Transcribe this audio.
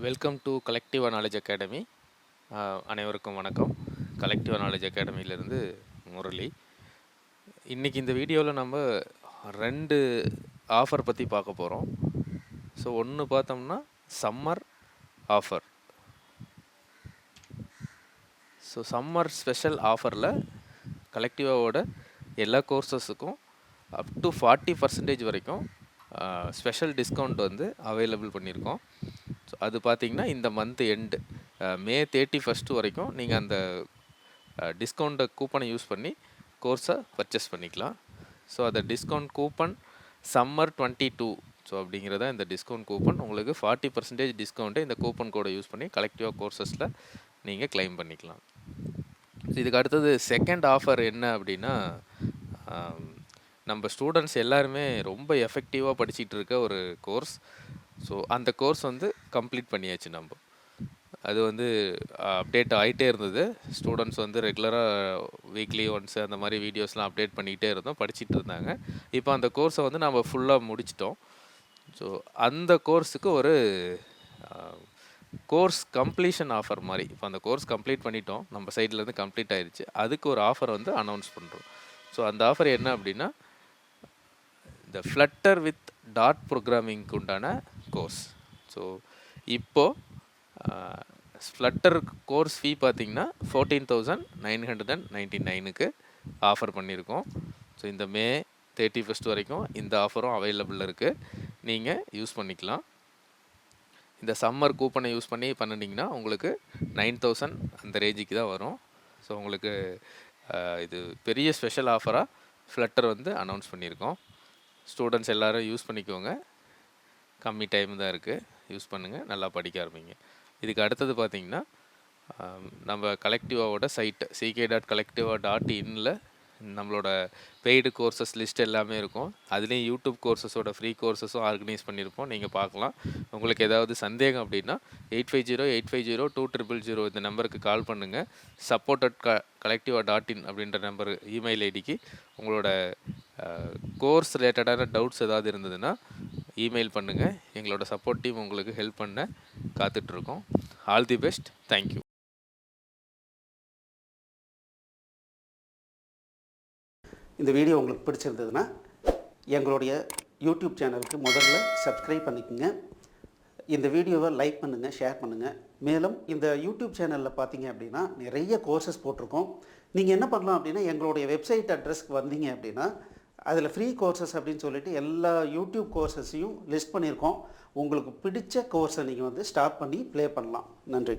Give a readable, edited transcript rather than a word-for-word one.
Welcome to Collectiva knowledge academy. அனைவருக்கும் வணக்கம். Collectiva knowledge அகாடமியிலேருந்து முரளி. இன்றைக்கி இந்த வீடியோவில் நம்ம 2 ஆஃபர் பற்றி பார்க்க போகிறோம். ஸோ ஒன்று பார்த்தோம்னா summer offer. So summer special ஆஃபரில் கலெக்டிவாவோட எல்லா கோர்சஸுக்கும் அப் டு 40% வரைக்கும் ஸ்பெஷல் டிஸ்கவுண்ட் வந்து அவைலபிள் பண்ணியிருக்கோம். ஸோ அது பார்த்திங்கன்னா இந்த மந்த் எண்டு மே 31 வரைக்கும் நீங்கள் அந்த டிஸ்கவுண்ட்டை கூப்பனை யூஸ் பண்ணி கோர்ஸை பர்ச்சேஸ் பண்ணிக்கலாம். ஸோ அந்த டிஸ்கவுண்ட் கூப்பன் சம்மர் 22 ஸோ அப்படிங்கிறத இந்த டிஸ்கவுண்ட் கூப்பன் உங்களுக்கு 40% டிஸ்கவுண்ட்டை இந்த கூப்பன் கோடை யூஸ் பண்ணி கலெக்டிவா கோர்சஸில் நீங்கள் கிளைம் பண்ணிக்கலாம். இதுக்கு அடுத்தது செகண்ட் ஆஃபர் என்ன அப்படின்னா, நம்ம ஸ்டூடெண்ட்ஸ் எல்லாருமே ரொம்ப எஃபெக்டிவாக படிச்சுட்டு இருக்க ஒரு கோர்ஸ். ஸோ அந்த கோர்ஸ் வந்து கம்ப்ளீட் பண்ணியாச்சு. நம்ம அது வந்து அப்டேட் ஆகிட்டே இருந்தது. ஸ்டூடெண்ட்ஸ் வந்து ரெகுலராக வீக்லி ஒன்ஸ் அந்த மாதிரி வீடியோஸ்லாம் அப்டேட் பண்ணிக்கிட்டே இருந்தோம், படிச்சுட்டு இருந்தாங்க. இப்போ அந்த கோர்ஸை வந்து நம்ம ஃபுல்லாக முடிச்சிட்டோம். ஸோ அந்த கோர்ஸுக்கு ஒரு கோர்ஸ் கம்ப்ளீஷன் ஆஃபர் மாதிரி, இப்போ அந்த கோர்ஸ் கம்ப்ளீட் பண்ணிட்டோம், நம்ம சைட்லேருந்து கம்ப்ளீட் ஆயிடுச்சு. அதுக்கு ஒரு ஆஃபர் வந்து அனௌன்ஸ் பண்ணுறோம். ஸோ அந்த ஆஃபர் என்ன அப்படின்னா, இந்த ஃப்ளட்டர் வித் டாட் ப்ரோக்ராமிங்க்கு உண்டான கோர்ஸ். ஸோ இப்போது ஃப்ளட்டர் கோர்ஸ் ஃபீ பார்த்திங்கன்னா 14,999க்கு ஆஃபர் பண்ணியிருக்கோம். ஸோ இந்த மே 31 வரைக்கும் இந்த ஆஃபரும் அவைலபிள் இருக்குது, நீங்கள் யூஸ் பண்ணிக்கலாம். இந்த சம்மர் கூப்பனை யூஸ் பண்ணி பண்ணிங்கன்னா உங்களுக்கு 9,000 அந்த ரேஞ்சுக்கு தான் வரும். ஸோ உங்களுக்கு இது பெரிய ஸ்பெஷல் ஆஃபராக ஃப்ளட்டர் வந்து அனௌன்ஸ் பண்ணியிருக்கோம். ஸ்டூடெண்ட்ஸ் எல்லோரும் யூஸ் பண்ணிக்கோங்க, கம்மி டைம் தான் இருக்குது, யூஸ் பண்ணுங்கள், நல்லா படிக்க ஆரம்பிங்க. இதுக்கு அடுத்தது பார்த்திங்கன்னா, நம்ம கலெக்டிவாவோட சைட்டு ck.collectiva.inல நம்மளோட பெய்டு கோர்சஸ் லிஸ்ட் எல்லாமே இருக்கும். அதுலேயும் யூடியூப் கோர்சஸோட ஃப்ரீ கோர்சஸும் ஆர்கனைஸ் பண்ணியிருப்போம், நீங்கள் பார்க்கலாம். உங்களுக்கு ஏதாவது சந்தேகம் அப்படின்னா 8508502000 இந்த நம்பருக்கு கால் பண்ணுங்கள். support@collectiva.in அப்படின்ற நம்பர் இமெயில் ஐடிக்கு உங்களோட கோர்ஸ் ரிலேட்டடான டவுட்ஸ் ஏதாவது இருந்ததுன்னா இமெயில் பண்ணுங்கள். எங்களோட சப்போர்ட் டீம் உங்களுக்கு ஹெல்ப் பண்ண காத்துட்ருக்கோம். All the best. தேங்க்யூ. இந்த வீடியோ உங்களுக்கு பிடிச்சிருந்ததுன்னா எங்களுடைய யூடியூப் சேனலுக்கு முதல்ல சப்ஸ்கிரைப் பண்ணிக்கோங்க. இந்த வீடியோவை லைக் பண்ணுங்கள், ஷேர் பண்ணுங்கள். மேலும் இந்த யூடியூப் சேனலில் பார்த்தீங்க அப்படின்னா நிறைய கோர்சஸ் போட்டிருக்கோம். நீங்கள் என்ன பண்ணலாம் அப்படின்னா, எங்களுடைய வெப்சைட் அட்ரஸ்க்கு வந்தீங்க அப்படின்னா அதில் ஃப்ரீ கோர்சஸ் அப்படின்னு சொல்லிட்டு எல்லா யூடியூப் கோர்சஸையும் லிஸ்ட் பண்ணியிருக்கோம். உங்களுக்கு பிடிச்ச கோர்ஸை நீங்கள் வந்து ஸ்டார்ட் பண்ணி ப்ளே பண்ணலாம். நன்றி.